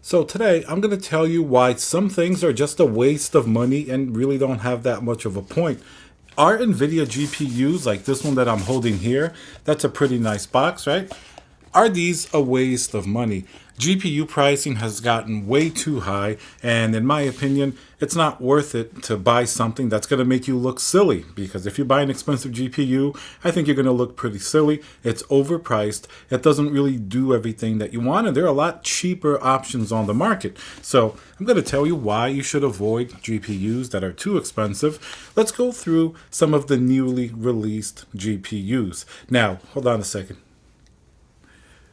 So today I'm going to tell you why some things are just a waste of money and really don't have that much of a point. Are NVIDIA GPUs, like this one that I'm holding here, that's a pretty nice box, right? Are these a waste of money? GPU pricing has gotten way too high, and in my opinion, it's not worth it to buy something that's going to make you look silly. Because if you buy an expensive GPU, I think you're going to look pretty silly. It's overpriced. It doesn't really do everything that you want, and there are a lot cheaper options on the market. So I'm going to tell you why you should avoid GPUs that are too expensive. Let's go through some of the newly released GPUs. Now, hold on a second.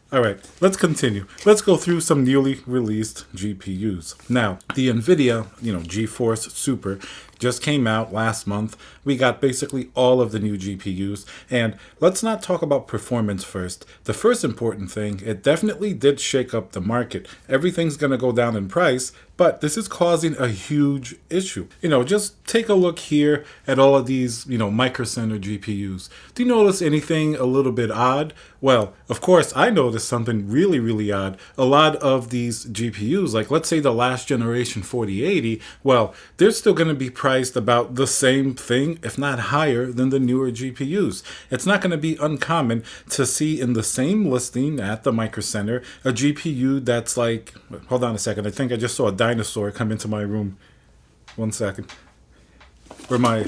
All right, let's continue. Let's go through some newly released GPUs. Now, the NVIDIA, GeForce Super just came out last month. We got basically all of the new GPUs. And let's not talk about performance first. The first important thing, it definitely did shake up the market. Everything's going to go down in price, but this is causing a huge issue. Just take a look here at all of these, Micro Center GPUs. Do you notice anything a little bit odd? Well, of course, I noticed something really, really odd. A lot of these GPUs, like let's say the last generation 4080, well, they're still going to be priced about the same thing, if not higher than the newer GPUs. It's not going to be uncommon to see in the same listing at the Micro Center a GPU that's like, hold on a second, I think I just saw a dinosaur come into my room. 1 second. Or my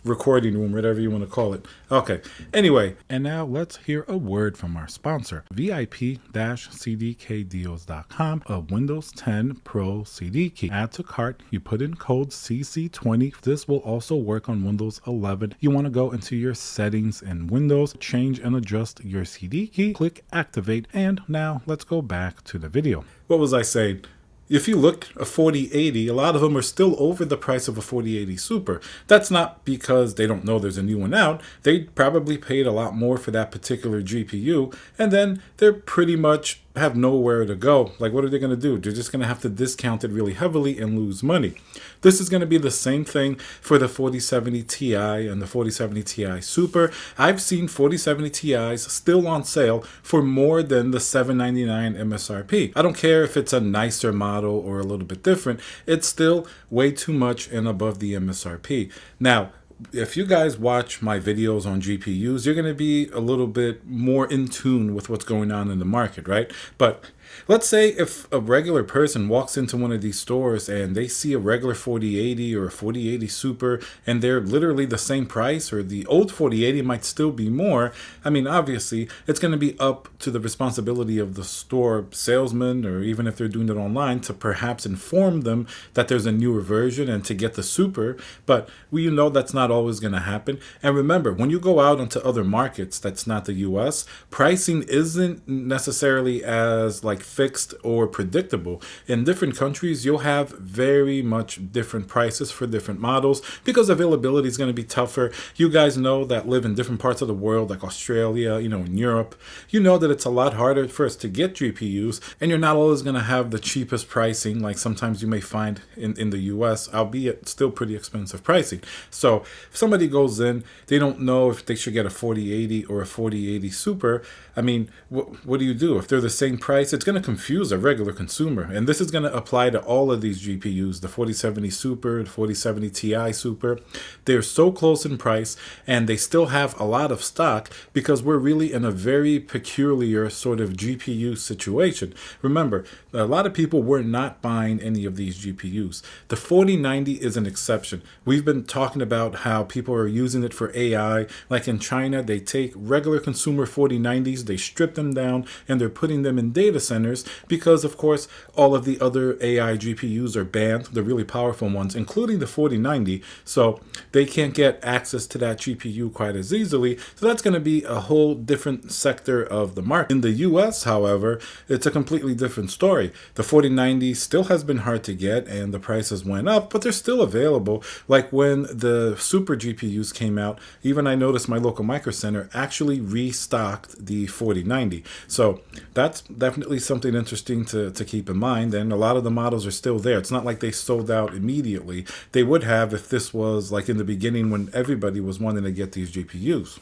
recording room, whatever you want to call it. Okay. Anyway, and now let's hear a word from our sponsor, VIP-CDKdeals.com, a Windows 10 Pro CD key. Add to cart, you put in code CC20. This will also work on Windows 11. You want to go into your settings in Windows, change and adjust your CD key, click activate, and now let's go back to the video. What was I saying? If you look at a 4080, a lot of them are still over the price of a 4080 Super. That's not because they don't know there's a new one out. They probably paid a lot more for that particular GPU, and then they're pretty much have nowhere to go. Like, what are they going to do? They're just going to have to discount it really heavily and lose money. This is going to be the same thing for the 4070 Ti and the 4070 Ti Super. I've seen 4070 Ti's still on sale for more than the $799 MSRP. I don't care if it's a nicer model or a little bit different. It's still way too much and above the MSRP. Now, if you guys watch my videos on GPUs, you're going to be a little bit more in tune with what's going on in the market, right? But let's say if a regular person walks into one of these stores and they see a regular 4080 or a 4080 Super and they're literally the same price, or the old 4080 might still be more. I mean, obviously, it's going to be up to the responsibility of the store salesman, or even if they're doing it online, to perhaps inform them that there's a newer version and to get the Super. But we know that's not always going to happen. And remember, when you go out into other markets that's not the US, pricing isn't necessarily as like fixed or predictable. In different countries, you'll have very much different prices for different models because availability is going to be tougher. You guys know that live in different parts of the world, like Australia, in Europe. You know that it's a lot harder first to get GPUs, and you're not always going to have the cheapest pricing like sometimes you may find in the US, albeit still pretty expensive pricing. So if somebody goes in, they don't know if they should get a 4080 or a 4080 Super. I mean, what do you do? If they're the same price, it's going to confuse a regular consumer. And this is going to apply to all of these GPUs, the 4070 Super, the 4070 Ti Super. They're so close in price, and they still have a lot of stock because we're really in a very peculiar sort of GPU situation. Remember, a lot of people were not buying any of these GPUs. The 4090 is an exception. We've been talking about how people are using it for AI. Like in China, they take regular consumer 4090s, they strip them down, and they're putting them in data centers because, of course, all of the other AI GPUs are banned, the really powerful ones, including the 4090. So they can't get access to that GPU quite as easily. So that's going to be a whole different sector of the market. In the US, however, it's a completely different story. The 4090 still has been hard to get, and the prices went up, but they're still available. Like when the Super GPUs came out, even I noticed my local Micro Center actually restocked the 4090. So that's definitely something interesting to keep in mind. And a lot of the models are still there. It's not like they sold out immediately. They would have if this was like in the beginning when everybody was wanting to get these GPUs.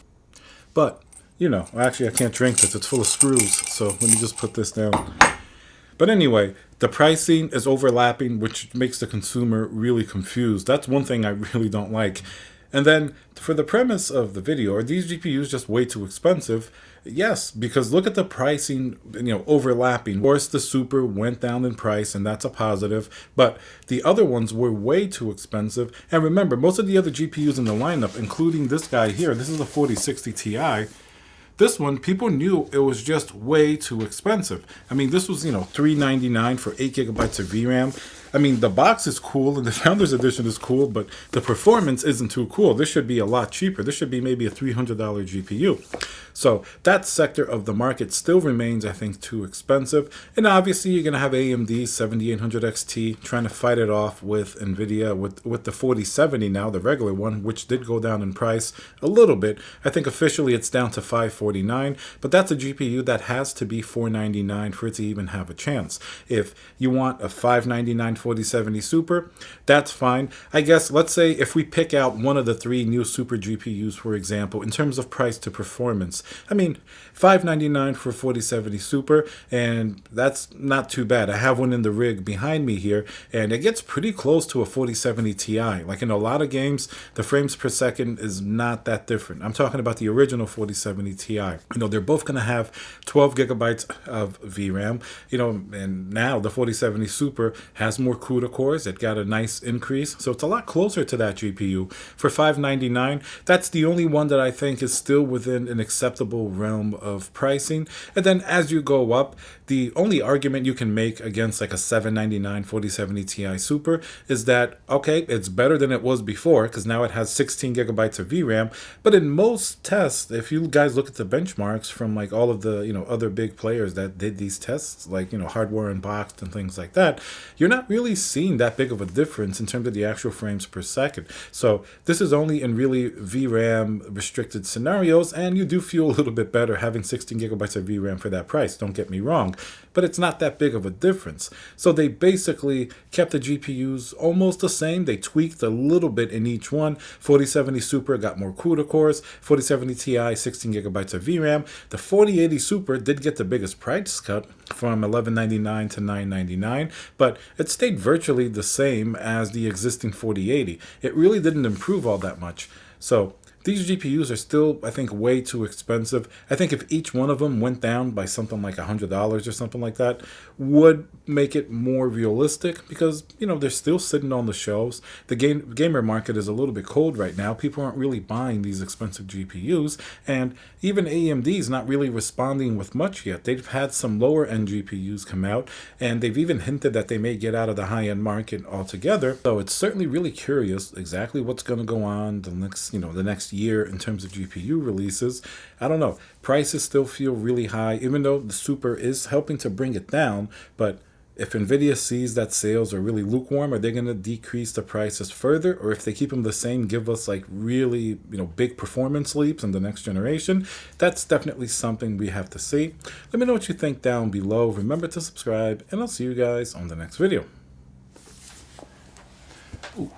But, actually I can't drink this. It's full of screws. So let me just put this down. But anyway, the pricing is overlapping, which makes the consumer really confused. That's one thing I really don't like. And then for the premise of the video, are these GPUs just way too expensive? Yes, because look at the pricing, overlapping. Of course, the Super went down in price, and that's a positive, but the other ones were way too expensive. And remember, most of the other GPUs in the lineup, including this guy here, this is a 4060 Ti, this one, people knew it was just way too expensive. I mean, this was, $399 for 8 gigabytes of VRAM. I mean, the box is cool and the Founders Edition is cool, but the performance isn't too cool. This should be a lot cheaper. This should be maybe a $300 GPU. So that sector of the market still remains, I think, too expensive. And obviously, you're going to have AMD 7800 XT trying to fight it off with NVIDIA, with the 4070 now, the regular one, which did go down in price a little bit. I think officially it's down to $549, but that's a GPU that has to be $499 for it to even have a chance. If you want a $599 4070 Super, that's fine. I guess, let's say if we pick out one of the 3 new Super GPUs, for example, in terms of price to performance, I mean, $599 for 4070 Super, and that's not too bad. I have one in the rig behind me here, and it gets pretty close to a 4070 Ti. Like in a lot of games, the frames per second is not that different. I'm talking about the original 4070 Ti. They're both going to have 12 gigabytes of VRAM, and now the 4070 Super has more CUDA cores. It got a nice increase, so it's a lot closer to that GPU. For $599, that's the only one that I think is still within an acceptable realm of pricing. And then as you go up, the only argument you can make against like a $799 4070 Ti Super is that, okay, it's better than it was before because now it has 16 gigabytes of VRAM. But in most tests, if you guys look at the benchmarks from like all of the other big players that did these tests, like Hardware Unboxed and things like that, you're not really seeing that big of a difference in terms of the actual frames per second. So this is only in really VRAM restricted scenarios, and you do feel a little bit better having 16 gigabytes of VRAM for that price, don't get me wrong, but it's not that big of a difference. So they basically kept the GPUs almost the same. They tweaked a little bit in each one. 4070 Super got more CUDA cores, 4070 Ti 16 gigabytes of VRAM. The 4080 Super did get the biggest price cut from $1199 to $999, but it stayed virtually the same as the existing 4080. It really didn't improve all that much. So these GPUs are still, I think, way too expensive. I think if each one of them went down by something like $100 or something like that, would make it more realistic because, they're still sitting on the shelves. The gamer market is a little bit cold right now. People aren't really buying these expensive GPUs, and even AMD is not really responding with much yet. They've had some lower end GPUs come out, and they've even hinted that they may get out of the high-end market altogether. So it's certainly really curious exactly what's going to go on the next year in terms of GPU releases. I don't know. Prices still feel really high, even though the Super is helping to bring it down. But if NVIDIA sees that sales are really lukewarm, are they going to decrease the prices further? Or if they keep them the same, give us like really, big performance leaps in the next generation? That's definitely something we have to see. Let me know what you think down below. Remember to subscribe, and I'll see you guys on the next video. Ooh.